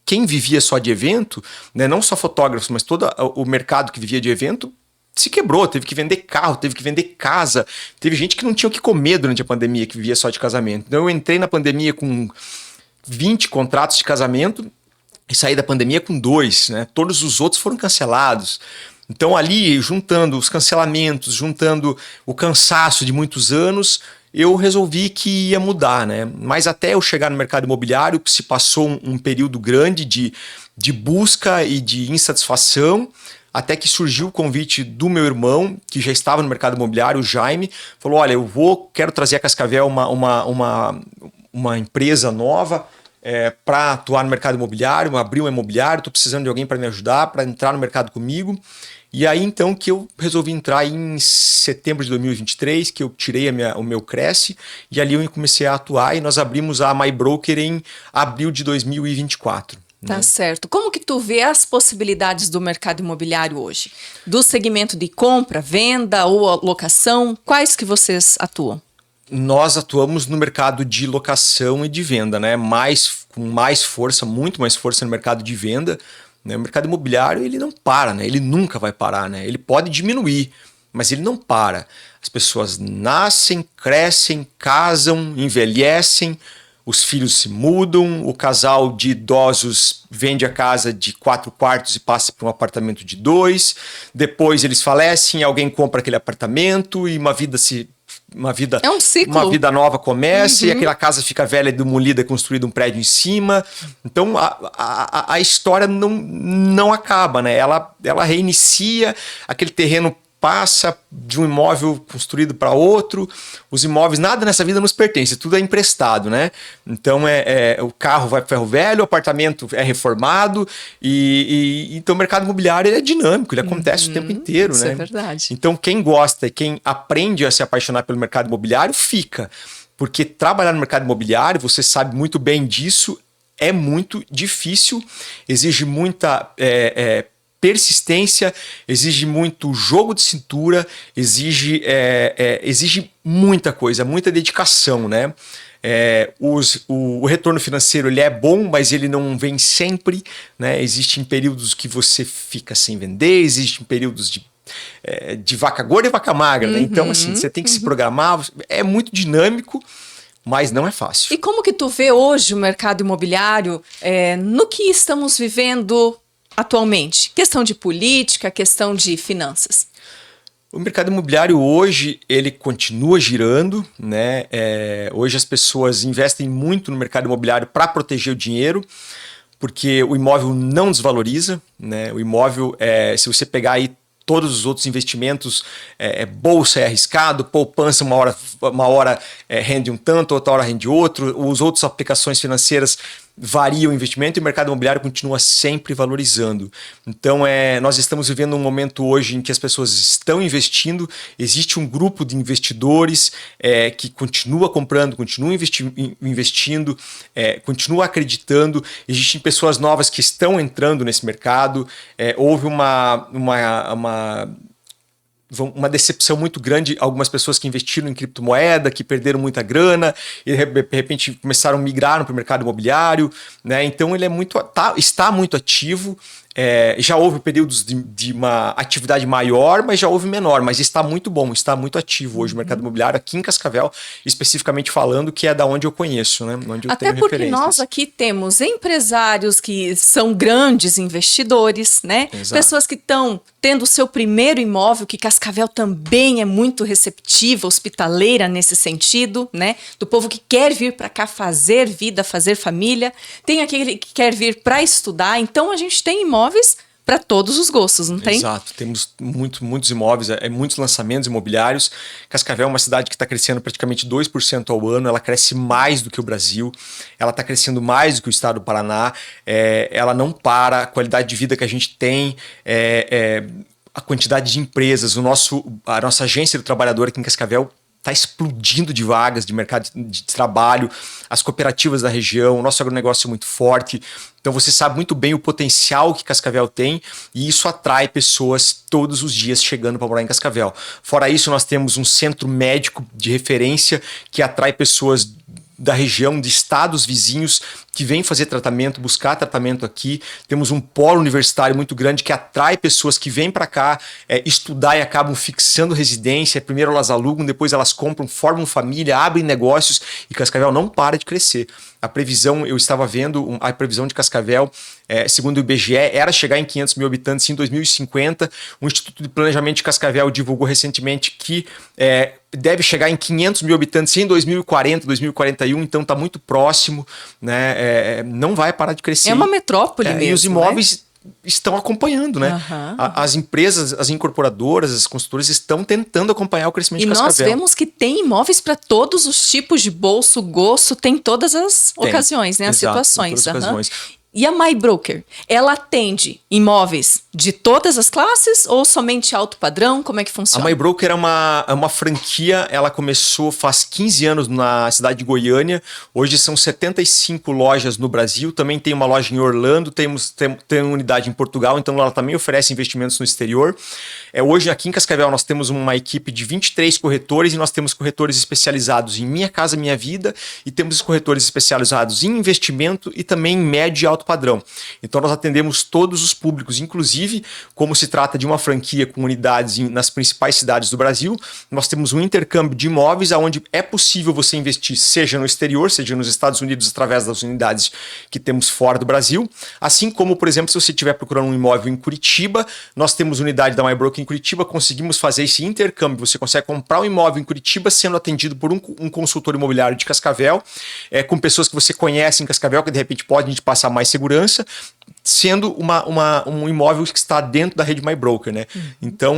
quem vivia só de evento, né? Não só fotógrafos, mas todo o mercado que vivia de evento se quebrou, teve que vender carro, teve que vender casa, teve gente que não tinha o que comer durante a pandemia, que vivia só de casamento. Então eu entrei na pandemia com 20 contratos de casamento e saí da pandemia com 2, né? Todos os outros foram cancelados. Então ali, juntando os cancelamentos, juntando o cansaço de muitos anos, eu resolvi que ia mudar, né? Mas até eu chegar no mercado imobiliário, se passou um período grande de busca e de insatisfação, até que surgiu o convite do meu irmão, que já estava no mercado imobiliário, o Jaime, falou, olha, quero trazer a Cascavel uma empresa nova para atuar no mercado imobiliário, abrir um imobiliário, estou precisando de alguém para me ajudar, para entrar no mercado comigo. E aí então que eu resolvi entrar em setembro de 2023, que eu tirei o meu Cresce, e ali eu comecei a atuar e nós abrimos a My Broker em abril de 2024. Tá, né? certo. Como que tu vê as possibilidades do mercado imobiliário hoje? Do segmento de compra, venda ou locação, quais que vocês atuam? Nós atuamos no mercado de locação e de venda, né? Com mais força, muito mais força no mercado de venda. Né? O mercado imobiliário ele não para, né? Ele nunca vai parar, né? Ele pode diminuir, mas ele não para. As pessoas nascem, crescem, casam, envelhecem, os filhos se mudam, o casal de idosos vende a casa de 4 quartos e passa para um apartamento de 2, depois eles falecem, alguém compra aquele apartamento e uma vida É um ciclo. Uma vida nova começa e aquela casa fica velha e demolida, construído um prédio em cima. Então a história não acaba, né? Ela reinicia, aquele terreno passa de um imóvel construído para outro. Os imóveis, nada nessa vida nos pertence, tudo é emprestado, né? Então o carro vai para ferro velho, o apartamento é reformado então o mercado imobiliário ele é dinâmico, ele acontece o tempo inteiro, isso né? é verdade. Então quem gosta e quem aprende a se apaixonar pelo mercado imobiliário fica, porque trabalhar no mercado imobiliário, você sabe muito bem disso, é muito difícil, exige muita persistência, exige muito jogo de cintura, exige muita coisa, muita dedicação, né? O retorno financeiro ele é bom, mas ele não vem sempre, né? Existem períodos que você fica sem vender, existem períodos de vaca gorda e vaca magra, né? Então, assim, você tem que se programar, é muito dinâmico, mas não é fácil. E como que tu vê hoje o mercado imobiliário no que estamos vivendo atualmente? Questão de política, questão de finanças. O mercado imobiliário hoje, ele continua girando, né? Hoje as pessoas investem muito no mercado imobiliário para proteger o dinheiro, porque o imóvel não desvaloriza, né? O imóvel, se você pegar aí todos os outros investimentos, bolsa é arriscado, poupança uma hora rende um tanto, outra hora rende outro, as outras aplicações financeiras varia o investimento e o mercado imobiliário continua sempre valorizando. Então, nós estamos vivendo um momento hoje em que as pessoas estão investindo, existe um grupo de investidores que continua comprando, continua investindo, continua acreditando, existem pessoas novas que estão entrando nesse mercado, houve uma decepção muito grande, algumas pessoas que investiram em criptomoeda, que perderam muita grana e de repente começaram a migrar para o mercado imobiliário, né? Então ele está muito ativo. Já houve períodos de uma atividade maior, mas já houve menor, mas está muito bom, está muito ativo hoje o mercado imobiliário aqui em Cascavel, especificamente falando, que é da onde eu conheço, né? Onde eu Até tenho porque referências. nós aqui temos empresários que são grandes investidores, né? Exato. Pessoas que estão tendo o seu primeiro imóvel, que Cascavel também é muito receptiva, hospitaleira nesse sentido, né? Do povo que quer vir para cá fazer vida, fazer família. Tem aquele que quer vir para estudar. Então a gente tem imóveis para todos os gostos, não tem? Exato, temos muitos imóveis, muitos lançamentos imobiliários. Cascavel é uma cidade que está crescendo praticamente 2% ao ano, ela cresce mais do que o Brasil, ela está crescendo mais do que o estado do Paraná, ela não para, a qualidade de vida que a gente tem, a quantidade de empresas, a nossa agência do trabalhador aqui em Cascavel está explodindo de vagas de mercado de trabalho, as cooperativas da região, o nosso agronegócio é muito forte. Então você sabe muito bem o potencial que Cascavel tem e isso atrai pessoas todos os dias chegando para morar em Cascavel. Fora isso, nós temos um centro médico de referência que atrai pessoas da região, de estados vizinhos que vêm fazer tratamento, buscar tratamento aqui. Temos um polo universitário muito grande que atrai pessoas que vêm para cá estudar e acabam fixando residência. Primeiro elas alugam, depois elas compram, formam família, abrem negócios e Cascavel não para de crescer. A previsão, eu estava vendo, a previsão de Cascavel, segundo o IBGE, era chegar em 500 mil habitantes em 2050. O Instituto de Planejamento de Cascavel divulgou recentemente que deve chegar em 500 mil habitantes em 2040, 2041, então está muito próximo, né? Não vai parar de crescer. É uma metrópole mesmo, e os imóveis estão acompanhando, né? Uhum. As empresas, as incorporadoras, as construtoras estão tentando acompanhar o crescimento de Cascavel. E nós vemos que tem imóveis para todos os tipos de bolso, gosto, tem todas as ocasiões, né? As situações. Todas as ocasiões. E a MyBroker, ela atende imóveis de todas as classes ou somente alto padrão? Como é que funciona? A MyBroker é uma franquia, ela começou faz 15 anos na cidade de Goiânia, hoje são 75 lojas no Brasil, também tem uma loja em Orlando, tem uma unidade em Portugal, então ela também oferece investimentos no exterior. Hoje aqui em Cascavel nós temos uma equipe de 23 corretores e nós temos corretores especializados em Minha Casa Minha Vida e temos corretores especializados em investimento e também em médio e alto padrão. Então nós atendemos todos os públicos, inclusive como se trata de uma franquia com unidades nas principais cidades do Brasil, nós temos um intercâmbio de imóveis onde é possível você investir, seja no exterior, seja nos Estados Unidos através das unidades que temos fora do Brasil, assim como, por exemplo, se você estiver procurando um imóvel em Curitiba, nós temos unidade da MyBroker em Curitiba, conseguimos fazer esse intercâmbio, você consegue comprar um imóvel em Curitiba sendo atendido por um consultor imobiliário de Cascavel, com pessoas que você conhece em Cascavel, que de repente podem te passar mais segurança, sendo um imóvel que está dentro da rede MyBroker, né? Então,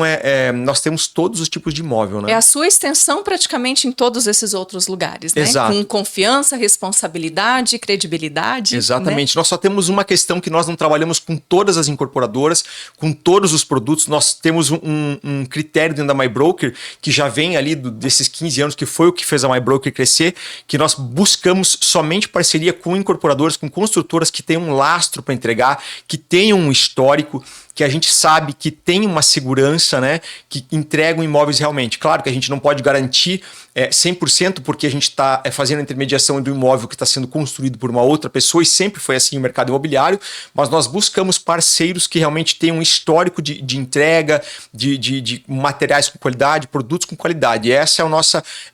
nós temos todos os tipos de imóvel, né? É a sua extensão praticamente em todos esses outros lugares, né? Exato. Com confiança, responsabilidade, credibilidade. Exatamente. Né? Nós só temos uma questão que nós não trabalhamos com todas as incorporadoras, com todos os produtos. Nós temos um critério dentro da MyBroker que já vem ali desses 15 anos, que foi o que fez a MyBroker crescer, que nós buscamos somente parceria com incorporadoras, com construtoras que tenham um lastro para entregar, que tenham um histórico, que a gente sabe que tem uma segurança, né, que entregam imóveis realmente. Claro que a gente não pode garantir 100% porque a gente está fazendo a intermediação do imóvel que está sendo construído por uma outra pessoa e sempre foi assim o mercado imobiliário, mas nós buscamos parceiros que realmente tenham um histórico de entrega, de materiais com qualidade, produtos com qualidade. E essa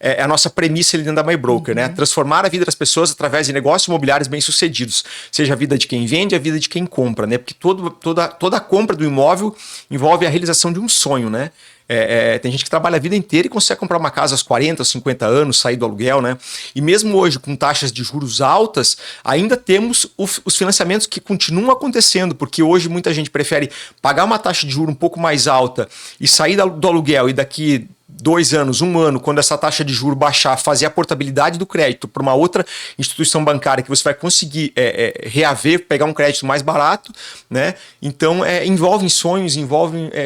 é a nossa premissa ali dentro da MyBroker, né? Transformar a vida das pessoas através de negócios imobiliários bem-sucedidos, seja a vida de quem vende, a vida de quem compra, né? Porque toda a compra do imóvel envolve a realização de um sonho, né? Tem gente que trabalha a vida inteira e consegue comprar uma casa aos 40, aos 50 anos, sair do aluguel, né? E mesmo hoje, com taxas de juros altas, ainda temos os financiamentos que continuam acontecendo, porque hoje muita gente prefere pagar uma taxa de juros um pouco mais alta e sair do aluguel e daqui 2 anos, 1 ano, quando essa taxa de juros baixar, fazer a portabilidade do crédito para uma outra instituição bancária que você vai conseguir reaver, pegar um crédito mais barato, né? Então, envolve sonhos,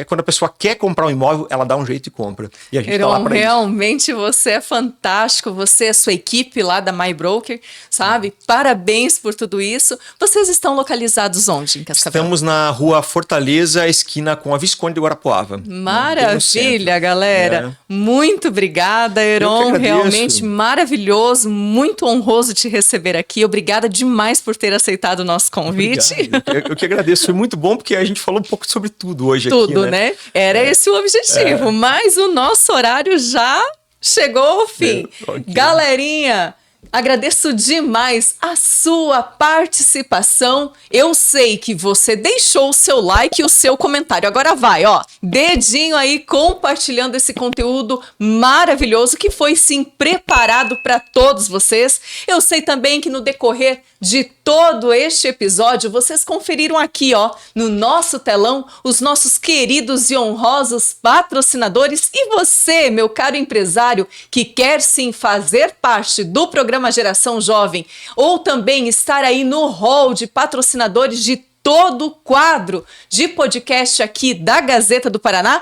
quando a pessoa quer comprar um imóvel, ela dá um jeito e compra. E a gente tá lá para isso. Realmente você é fantástico, você e a sua equipe lá da MyBroker, sabe? Parabéns por tudo isso. Vocês estão localizados onde em Cascavel? Estamos na Rua Fortaleza, esquina com a Visconde de Guarapuava. Maravilha, galera. Muito obrigada, Heron. Realmente maravilhoso, muito honroso te receber aqui. Obrigada demais por ter aceitado o nosso convite. Eu que agradeço. Foi muito bom porque a gente falou um pouco sobre tudo hoje aqui. Tudo, né? Era esse o objetivo. Mas o nosso horário já chegou ao fim. Okay. Galerinha, agradeço demais a sua participação. Eu sei que você deixou o seu like e o seu comentário. Agora vai, ó, dedinho aí compartilhando esse conteúdo maravilhoso que foi sim preparado para todos vocês. Eu sei também que no decorrer de todo este episódio, vocês conferiram aqui, ó, no nosso telão, os nossos queridos e honrosos patrocinadores. E você, meu caro empresário, que quer sim fazer parte do programa Geração Jovem, ou também estar aí no hall de patrocinadores de todo o quadro de podcast aqui da Gazeta do Paraná,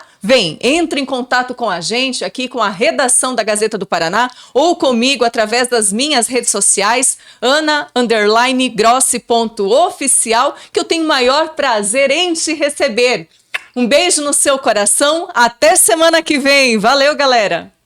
entre em contato com a gente aqui, com a redação da Gazeta do Paraná, ou comigo através das minhas redes sociais, ana_grossi.oficial, que eu tenho o maior prazer em te receber. Um beijo no seu coração, até semana que vem. Valeu, galera!